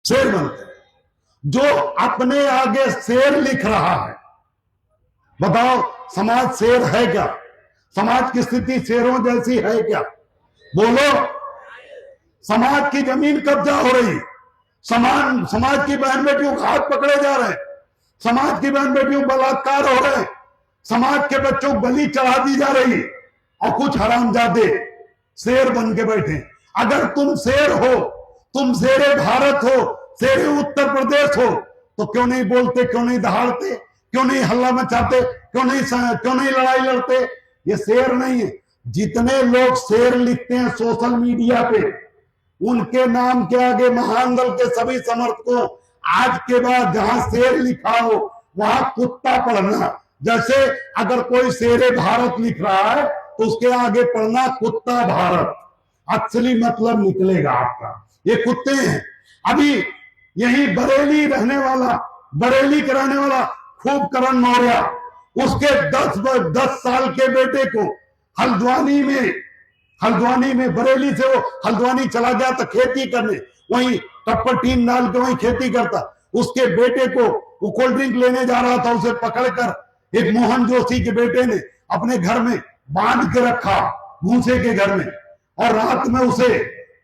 शेर बनते हैं। जो अपने आगे शेर लिख रहा है, बताओ समाज शेर है क्या? समाज की स्थिति शेरों जैसी है क्या? बोलो। समाज की जमीन कब्जा हो रही, समाज की बहन बेटियों का हाथ पकड़े जा रहे हैं, समाज की बहन बेटियों बलात्कार हो रहे हैं, समाज के बच्चों को बलि चढ़ा दी जा रही, और कुछ हरामजादे शेर बन के बैठे। अगर तुम शेर हो, तुम शेरे भारत हो, शेरे उत्तर प्रदेश हो, तो क्यों नहीं बोलते, क्यों नहीं दहाड़ते, क्यों नहीं हल्ला मचाते, क्यों नहीं लड़ाई लड़ते? ये शेर नहीं है। जितने लोग शेर लिखते हैं सोशल मीडिया पे, उनके नाम के आगे महान दल के सभी समर्थकों, आज के बाद जहां शेर लिखा हो वहां कुत्ता पढ़ना। जैसे अगर कोई शेरे भारत लिख रहा है तो उसके आगे पढ़ना कुत्ता भारत, असली मतलब निकलेगा आपका। ये कुत्ते हैं। अभी यही बरेली रहने वाला, बरेली का रहने वाला खूब करण मौर्य, उसके 10 साल के बेटे को हल्द्वानी में बरेली से वो हल्द्वानी चला गया था खेती करने, वहीं टप्पर टीन डाल के वहीं खेती करता। उसके बेटे को वो कोल्ड ड्रिंक लेने जा रहा था, उसे पकड़कर एक मोहन जोशी के बेटे ने अपने घर में बांध के रखा, भूसे के घर में, और रात में उसे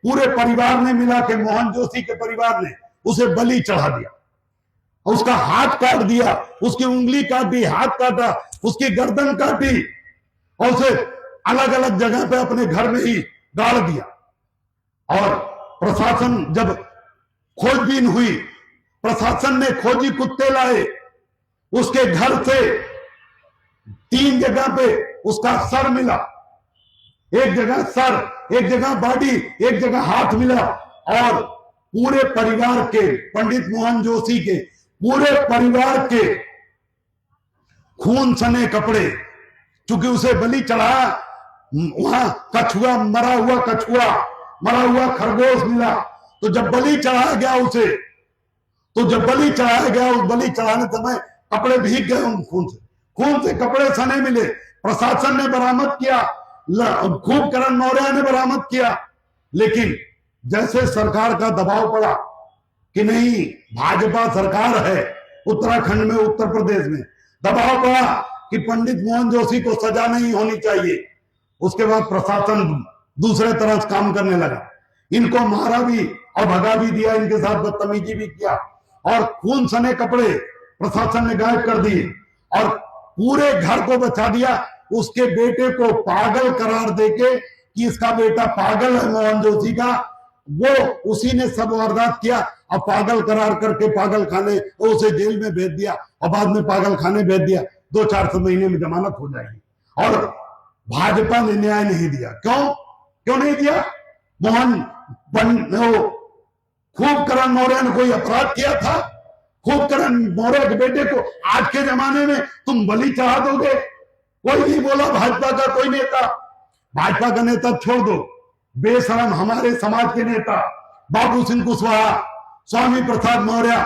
पूरे परिवार ने मिला के, मोहन जोशी के परिवार ने उसे बलि चढ़ा दिया। उसका हाथ काट दिया, उसकी उंगली काटी, हाथ काटा, उसकी गर्दन काटी, और उसे अलग अलग जगह पे अपने घर में ही गाड़ दिया। और प्रशासन जब खोजबीन हुई, प्रशासन ने खोजी कुत्ते लाए, उसके घर से 3 जगह पे उसका सर मिला, एक जगह सर, एक जगह बॉडी, एक जगह हाथ मिला, और पूरे परिवार के, पंडित मोहन जोशी के पूरे परिवार के खून सने कपड़े, क्योंकि उसे बलि चढ़ाया, वहां कछुआ, मरा हुआ खरगोश मिला। तो जब बलि चढ़ाया गया उसे, उस बलि चढ़ाने समय कपड़े भीग गए उन खून से कपड़े सने मिले। प्रशासन ने बरामद किया, खूब करण मौर्य ने बरामद किया, लेकिन जैसे सरकार का दबाव पड़ा कि नहीं, भाजपा सरकार है उत्तराखंड में, उत्तर प्रदेश में, दबाव पड़ा कि पंडित मोहन जोशी को सजा नहीं होनी चाहिए, उसके बाद प्रशासन दूसरे तरह से काम करने लगा। इनको मारा भी और भगा भी दिया, इनके साथ बदतमीजी भी किया, और खून सने कपड़े प्रशासन ने गायब कर दिए और पूरे घर को बचा दिया। उसके बेटे को पागल करार देके कि इसका बेटा पागल है मोहन जोशी का, वो उसी ने सब वारदात किया, और पागल करार करके पागल खाने, उसे जेल में भेज दिया, और बाद में पागल खाने भेज दिया। 2-4 महीने में जमानत हो जाएगी। और भाजपा ने न्याय नहीं दिया। क्यों नहीं दिया? खूब करण मौर्य ने कोई अपराध किया था? खूब करण मौर्य के बेटे को आज के जमाने में तुम बलि चढ़ा दोगे? कोई नहीं बोला भाजपा का कोई नेता। भाजपा का नेता छोड़ दो, बेशरम हमारे समाज के नेता बाबू सिंह कुशवाहा, स्वामी प्रसाद मौर्य,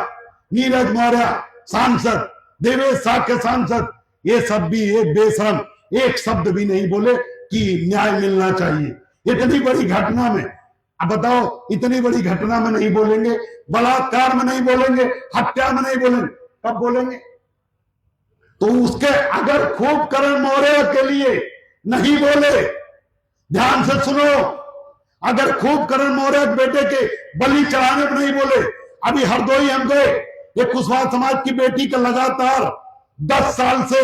नीरज मौर्य सांसद, देवेश साक्य सांसद, ये सब भी एक बेशरम, एक शब्द भी नहीं बोले कि न्याय मिलना चाहिए। इतनी बड़ी घटना में, अब बताओ, इतनी बड़ी घटना में नहीं बोलेंगे, बलात्कार में नहीं बोलेंगे, हत्या में नहीं बोलेंगे, कब बोलेंगे? तो उसके अगर खूब करण मौर्य के लिए नहीं बोले, ध्यान से सुनो, अगर खूब करण मौर्य बेटे के बलि चढ़ाने पर नहीं बोले, अभी हरदोई हम गए, ये कुशवाहा समाज की बेटी का लगातार 10 साल से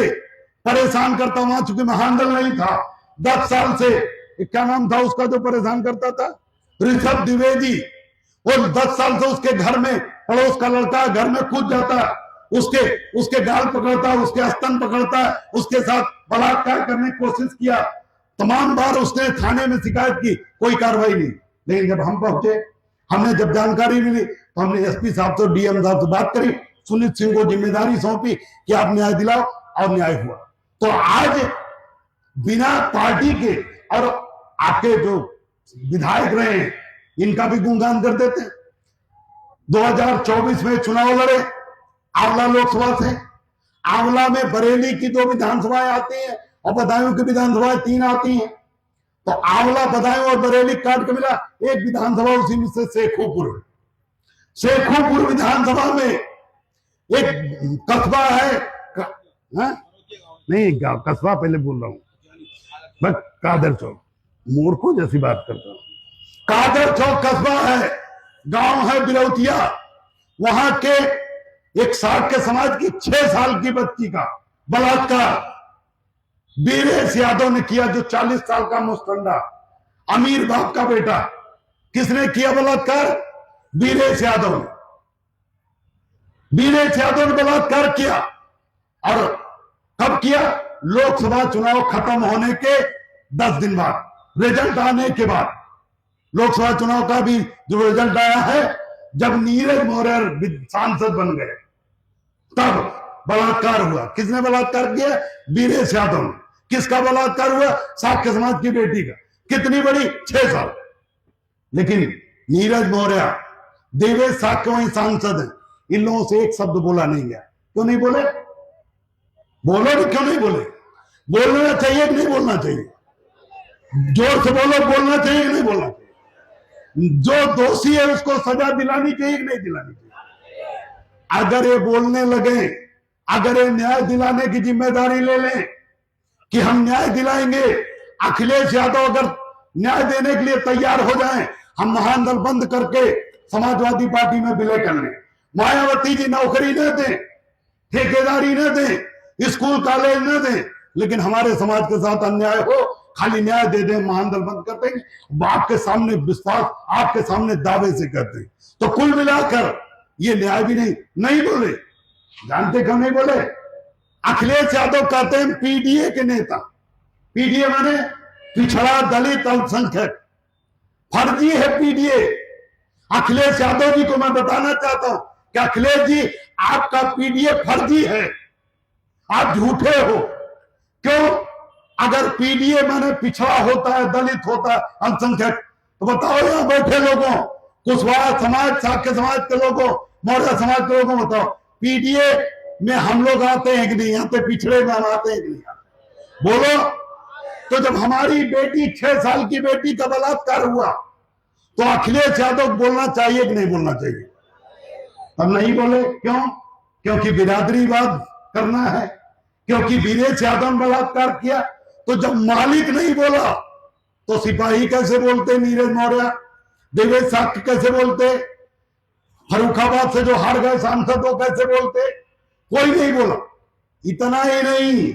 परेशान करता, वहां चूंकि महानदल नहीं था, 10 साल से, क्या नाम था उसका जो परेशान करता था, ऋषभ द्विवेदी, वो 10 साल से उसके घर में, पड़ोस का लड़का घर में कूद जाता, उसके गाल पकड़ता, उसके स्तन पकड़ता, उसके साथ बलात्कार करने की कोशिश किया। तमाम बार उसने थाने में शिकायत की, कोई कार्रवाई नहीं। लेकिन जब हम पहुंचे, हमने जब जानकारी मिली तो हमने एसपी साहब से, डीएम साहब से बात करी, सुनीत सिंह को जिम्मेदारी सौंपी कि आप न्याय दिलाओ, और न्याय हुआ। तो आज बिना पार्टी के, और आपके जो विधायक रहे इनका भी गुणगान कर देते हैं। 2024 में चुनाव लड़े आंवला लोकसभा से, आंवला में बरेली की 2 विधानसभाएं आती हैं और बदायूं की विधानसभाएं 3 आती हैं। तो आंवला, बदायूं और बरेली काट के मिला एक विधानसभा, उसी में से शेखोपुर शेखोपुर विधानसभा में एक कस्बा है नहीं गांव, कस्बा पहले बोल रहा हूं, बस कादर चौक, मूर्खों जैसी बात करता हूं। कादर चौक कस्बा है, गांव है बिरौतिया। वहां के एक 60 के समाज की 6 साल की बच्ची का बलात्कार वीरेश यादव ने किया, जो 40 साल का मुस्तंडा अमीर बाप का बेटा। किसने किया बलात्कार? वीरेश यादव ने। वीरेश यादव ने बलात्कार किया। और कब किया? लोकसभा चुनाव खत्म होने के 10 दिन बाद, रिजल्ट आने के बाद। लोकसभा चुनाव का भी जो रिजल्ट आया है, जब नीरज मौर्य सांसद बन गए, तब बलात्कार हुआ। किसने बलात्कार किया? वीरेश यादव ने। किसका बलात्कार हुआ? साक्य समाज की बेटी का। कितनी बड़ी? 6 साल। लेकिन नीरज मौर्य, देवेश साक्य वही सांसद है, इन लोगों से एक शब्द बोला नहीं गया। क्यों नहीं बोले? बोलो तो क्यों नहीं बोले? बोलना चाहिए कि नहीं बोलना चाहिए? जोर से बोलो, बोलना चाहिए कि नहीं बोलना चाहिए? जो दोषी है उसको सजा दिलानी चाहिए कि नहीं दिलानी चाहिए? अगर ये बोलने लगे, अगर ये न्याय दिलाने की जिम्मेदारी ले लें कि हम न्याय दिलाएंगे, अखिलेश यादव अगर न्याय देने के लिए तैयार हो जाएं, हम महानदल बंद करके समाजवादी पार्टी में विलय कर लें। मायावती जी नौकरी न दें, ठेकेदारी न दें, स्कूल कॉलेज न दें, लेकिन हमारे समाज के साथ अन्याय हो, खाली न्याय दे दें, महानदल बंद कर देंगे। आपके सामने विश्वास, आपके सामने दावे से करते हैं। तो कुल मिलाकर ये न्याय भी नहीं बोले। जानते क्यों नहीं बोले? अखिलेश यादव कहते हैं पीडीए के नेता। पीडीए माने पिछड़ा दलित अल्पसंख्यक। फर्जी है पीडीए। अखिलेश यादव जी को मैं बताना चाहता हूं कि अखिलेश जी, आपका पीडीए फर्जी है, आप झूठे हो। क्यों? अगर पीडीए माने पिछड़ा होता है, दलित होता है, अल्पसंख्यक, तो बताओ यहां बैठे लोगों, कुशवाहा समाज, साक्य समाज के लोगों, मौर्य समाज के लोगों, बताओ पीडीए में हम लोग आते हैं कि नहीं आते? पिछड़े में हम आते हैं कि नहीं आते? बोलो। तो जब हमारी बेटी, 6 साल की बेटी का बलात्कार हुआ, तो अखिलेश यादव बोलना चाहिए कि नहीं बोलना चाहिए? अब नहीं बोले। क्यों? क्योंकि बिरादरीवाद करना है, क्योंकि वीरेश यादव ने बलात्कार किया। तो जब मालिक नहीं बोला तो सिपाही कैसे बोलते? नीरज मौर्य, देवेश साक्य कैसे बोलते? फर्रुखाबाद से जो हार गए सांसद वो कैसे बोलते? कोई नहीं बोला। इतना ही नहीं,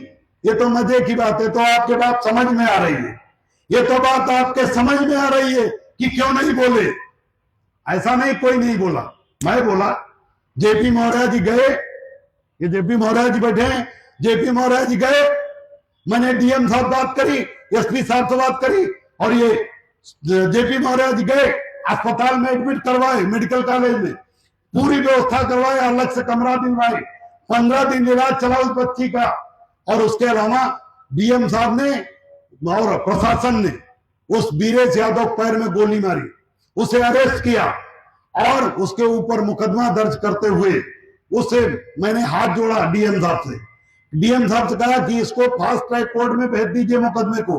ये तो मजे की बात है, तो आपके बात समझ में आ रही है, ये तो बात आपके समझ में आ रही है कि क्यों नहीं बोले। ऐसा नहीं कोई नहीं बोला, मैं बोला। जेपी मौर्य जी गए, ये जेपी मौर्य जी बैठे हैं, जेपी मौर्य जी गए, मैंने डीएम साहब बात करी, एसपी साहब से बात करी, और ये जेपी मौर्य जी गए, अस्पताल में एडमिट करवाए, मेडिकल कॉलेज में पूरी व्यवस्था करवाए, अलग से कमरा दिलवाए, 15 दिन इलाज चला उस बच्ची का। और उसके अलावा डीएम साहब ने और प्रशासन ने उस वीरेश यादव पैर में गोली मारी, उसे अरेस्ट किया और उसके ऊपर मुकदमा दर्ज करते हुए उसे मैंने हाथ जोड़ा डीएम साहब से। डीएम साहब से कहा कि इसको फास्ट ट्रैक कोर्ट में भेज दीजिए मुकदमे को।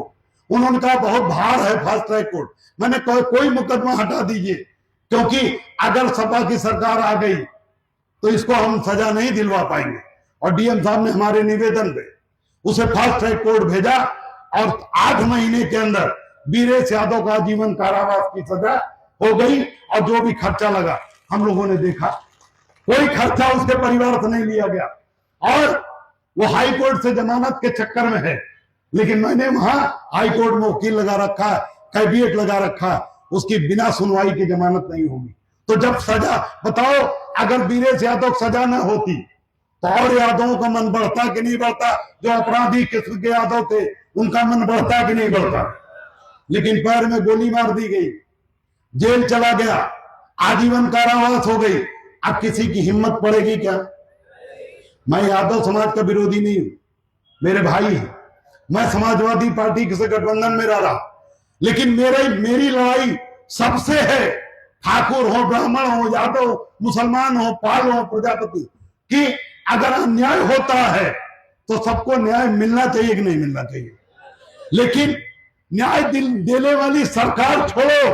उन्होंने कहा बहुत भार है फास्ट ट्रैक कोर्ट। मैंने कहा कोई मुकदमा हटा दीजिए, क्योंकि अगर सपा की सरकार आ गई तो इसको हम सजा नहीं दिलवा पाएंगे। और डीएम साहब ने हमारे निवेदन पे उसे फास्ट ट्रैक कोर्ट भेजा और 8 महीने के अंदर वीरेश यादव का जीवन कारावास की सजा हो गई। और जो भी खर्चा लगा हम लोगों ने देखा, कोई खर्चा उसके परिवार से नहीं लिया गया। और वो हाई कोर्ट से जमानत के चक्कर में है, लेकिन मैंने वहां हाई कोर्ट में वकील लगा रखा, कैबिनेट लगा रखा, उसकी बिना सुनवाई की जमानत नहीं होगी। तो जब सजा, बताओ अगर वीरेश यादव सजा न होती तो और यादवों का मन बढ़ता कि नहीं बढ़ता? जो अपराधी किस्म के यादव थे उनका मन बढ़ता कि नहीं बढ़ता? लेकिन पैर में गोली मार दी गई, जेल चला गया, आजीवन कारावास हो गई। अब किसी की हिम्मत पड़ेगी क्या? मैं यादव समाज का विरोधी नहीं हूं, मेरे भाई हैं, मैं समाजवादी पार्टी के गठबंधन में रह रहा, लेकिन मेरी लड़ाई सबसे है, ठाकुर हो, ब्राह्मण हो, यादव, मुसलमान हो, पाल हो, प्रजापति, कि अगर अन्याय होता है तो सबको न्याय मिलना चाहिए कि नहीं मिलना चाहिए। लेकिन न्याय देने वाली सरकार छोड़ो,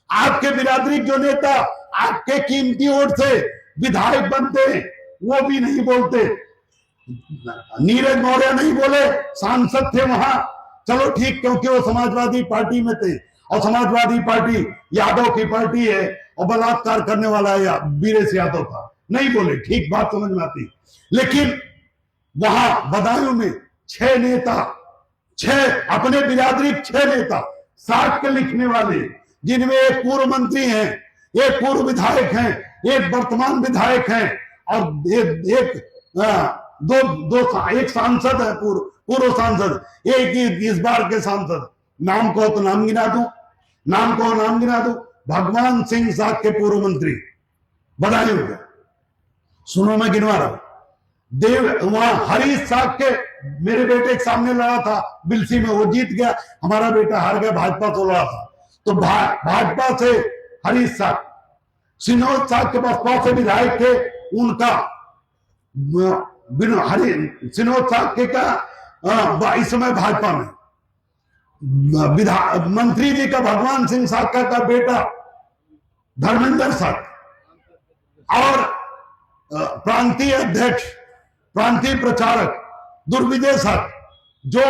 आपके बिरादरी जो नेता आपके कीमती वोट से विधायक बनते हैं, वो भी नहीं बोलते। नीरज मौर्य नहीं बोले, सांसद थे वहां, चलो ठीक, क्योंकि वो समाजवादी पार्टी में थे और समाजवादी पार्टी यादव की पार्टी है और बलात्कार करने वाला वीरेश यादव था, नहीं बोले, ठीक, बात समझ में आती। लेकिन वहां बदायूं में 6 नेता, 6 अपने बिरादरी 6 नेता, साक्ष्य लिखने वाले, जिनमें एक पूर्व मंत्री हैं, एक पूर्व विधायक हैं, एक वर्तमान विधायक हैं और एक सांसद है, पूर्व सांसद, एक इस बार के सांसद। नाम कहो तो नाम गिना दूं, नाम कहो नाम गिना दूं। भगवान सिंह साग के पूर्व मंत्री बदायूं के, सुनो मैं गिनवा रहा हूं। वहां हरीश साग के मेरे बेटे के सामने लड़ा था बिलसी में, वो जीत गया, हमारा बेटा हार गया, भाजपा से लड़ा था। तो भाजपा से हरीश साग, सिनोद साग के बसपा से विधायक थे, उनका सिनोद साग के का इस समय भाजपा में मंत्री जी का भगवान सिंह साग का बेटा धर्मेंद्र साग और प्रांतीय अध्यक्ष, प्रांतीय प्रचारक दुर्विजय साग, जो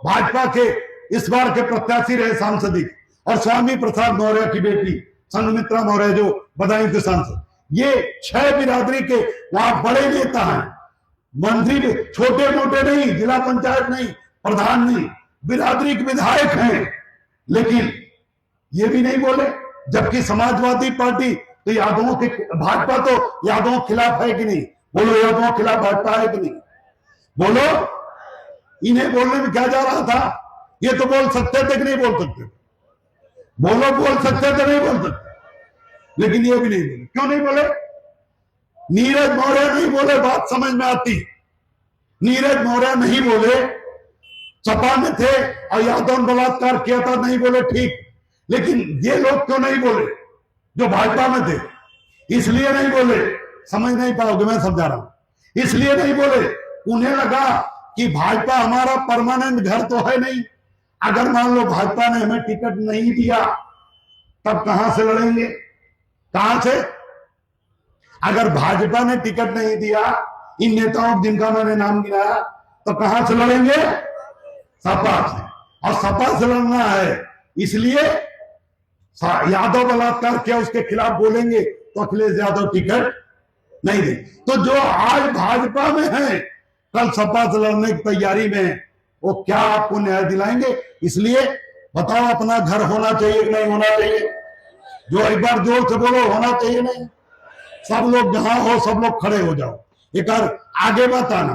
भाजपा के इस बार के प्रत्याशी रहे सांसदिक, और स्वामी प्रसाद मौर्य की बेटी संघमित्रा मौर्य जो बदायूं के सांसद, ये 6 बिरादरी के वहां बड़े नेता हैं, मंत्री भी, छोटे मोटे नहीं, जिला पंचायत नहीं, प्रधान नहीं, बिरादरी के विधायक हैं। लेकिन ये भी नहीं बोले, जबकि समाजवादी पार्टी तो यादवों के, भाजपा तो यादवों के खिलाफ है कि नहीं? बोलो, यादवों के खिलाफ भाजपा है कि नहीं? बोलो, इन्हें बोलने में क्या जा रहा था? ये तो बोल सकते थे कि नहीं बोल सकते? बोलो, बोल सकते थे, नहीं बोल सकते, लेकिन ये भी नहीं बोले। क्यों नहीं बोले? नीरज मौर्य नहीं बोले, बात समझ में आती। नीरज मौर्य नहीं बोले, सपा में थे और यादव ने बलात्कार किया था, नहीं बोले, ठीक, लेकिन ये लोग क्यों नहीं बोले जो भाजपा में थे? इसलिए नहीं बोले, समझ नहीं पाओगे, मैं समझा रहा हूं, इसलिए नहीं बोले। उन्हें लगा कि भाजपा हमारा परमानेंट घर तो है नहीं, अगर मान लो भाजपा ने हमें टिकट नहीं दिया तब कहां से लड़ेंगे? कहां से? अगर भाजपा ने टिकट नहीं दिया इन नेताओं जिनका मैंने नाम गिनाया, तो कहां से लड़ेंगे? सपा से, और सपा से लड़ना है, इसलिए यादव बलात्कार किया उसके खिलाफ बोलेंगे तो अखिलेश यादव टिकट नहीं दे। तो जो आज भाजपा में है, कल सपा से लड़ने की तैयारी में है, वो क्या आपको न्याय दिलाएंगे? इसलिए बताओ, अपना घर होना चाहिए कि नहीं होना चाहिए? जो एक बार जोर से बोलो, होना चाहिए नहीं? सब लोग जहां हो, सब लोग खड़े हो जाओ, एक आगे मत आना।